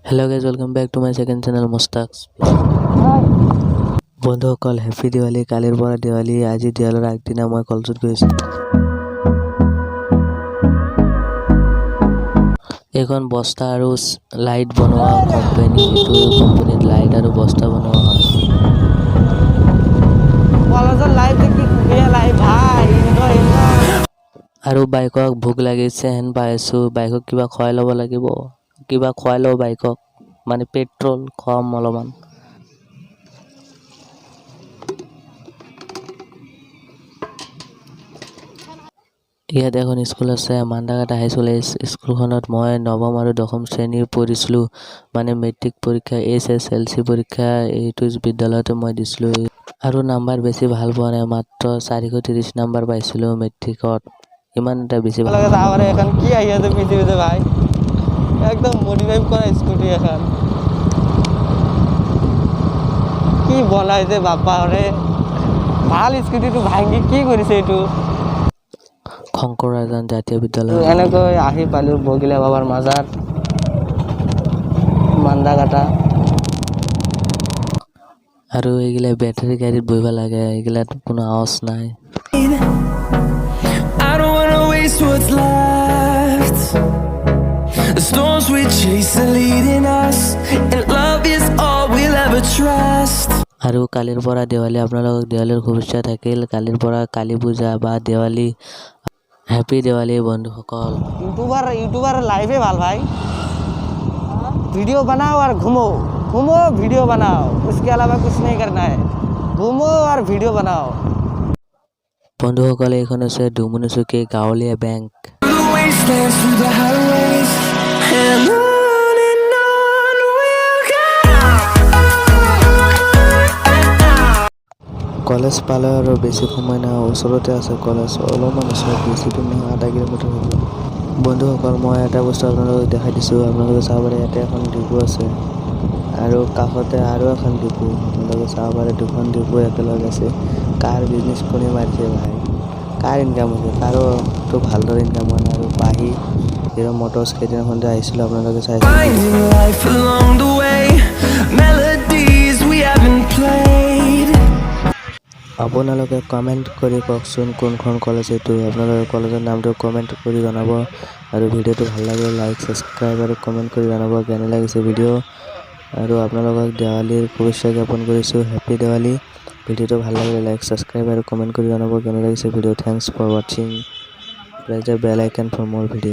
Hello guys, welcome back to my second channel Mostak. বন্ধুসকল happy Diwali কালিৰ পৰা দিৱালী আজি দিৱালীৰ আগদিনা মই কলেজত গৈছো এখন বস্তা আৰু লাইট বনোৱা কোম্পানী এইটো কোম্পানীত লাইট আৰু বস্তা বনোৱা হয় কলেজৰ লাইট দেখি খুবিয়া লাইট ভাই আৰু বাইকক ভোক লাগিছে হেন পাইছো বাইকক কিবা খোৱাই ল'ব লাগিব কিবা খোৱাই লও বাইকক মানে পেট্ৰল কম অলপমান ইয়াত এখন স্কুল আছে মান্দাঘাট হাই স্কুল স্কুলখনত মই নৱম আৰু দশম শ্ৰেণীৰ পঢ়িছিলোঁ মানে মেট্ৰিক পৰীক্ষা SSLC পৰীক্ষা এইটো বিদ্যালয়তে মই দিছিলোঁ আৰু নাম্বাৰ বেছি ভাল পোৱা নাই মাত্ৰ 430 নাম্বাৰ পাইছিলোঁ মেট্ৰিকত ইমান এটা বেছি ভাল লাগে এখন কি আহি আছে পৃথিৱীতে ভাই একদম মডিফাই কৰা স্কুটি এখন কি বনাইছে বাপাৰে ভাল স্কুটিটো ভাঙি কি কৰিছে এইটো শংকৰাজান জাতীয় বিদ্যালয় এনেকৈ আহি পালো বগিলা বাবাৰ মাজাৰ মান্দাঘাটা আৰু এইগিলা বেটাৰী গাড়ীত বহিব লাগে এইগিলাত কোনো আৱাজ নাই I don't want to waste what's left The storms we chase are leading us And love is all we'll ever trust আৰু কালিৰ পৰা দিৱালী আপোনালোকক দিৱালীৰ শুভেচ্ছা থাকিল কালিৰ পৰা কালী পূজা বা দিৱালী हैप्पी दिवाली बंधुসকল यूट्यूबर लाइव है भाल भाई वीडियो बनाओ और घूमो वीडियो बनाओ उसके अलावा कुछ नहीं करना है घूमो और वीडियो बनाओ बंधुসকল এইখন আছে ডুমুনিচুকি গাঁৱলীয়া বেংক কলেজ পালে আৰু বেছি সময় না ওচৰতে আছে কলেজ অলপমান ওচৰত বেছি দূৰ নহয় আধা কিলোমিটাৰ হ'ব বন্ধুসকল মই এটা বস্তু আপোনালোকক দেখাই দিছোঁ আপোনালোকে চাব পাৰে ইয়াতে এখন ডিপু আছে আৰু কাষতে আৰু এখন ডিপু আপোনালোকে চাব পাৰে দুখন ডিপু একেলগে আছে কাৰ বিজনেছ কোনে মাৰিছে ভাই কাৰ ইনকাম হৈছে কাৰোতো ভালদৰে ইনকাম হোৱা নাই আৰু পাহি হিৰ' মটৰ্ছ কেইদিনাখন যে আহিছিলোঁ আপোনালোকে চাইছে আপোনালোকে কমেন্ট কৰি কওকচোন কোনখন কলেজ এইটো আপোনালোকে কলেজৰ নামটো কমেন্ট কৰি জনাব আৰু ভিডিঅ'টো ভাল লাগে লাইক সাবস্ক্ৰাইব আৰু কমেন্ট কৰি জনাব কেনে লাগিছে ভিডিঅ' আৰু আপোনালোকক দিৱালীৰ শুভেচ্ছা জ্ঞাপন কৰিছোঁ হেপী দিৱালী ভিডিঅ'টো ভাল লাগিলে লাইক সাবস্ক্ৰাইব আৰু কমেন্ট কৰি জনাব কেনে লাগিছে video' thanks for watching press the bell icon for মোৰ ভিডিঅ'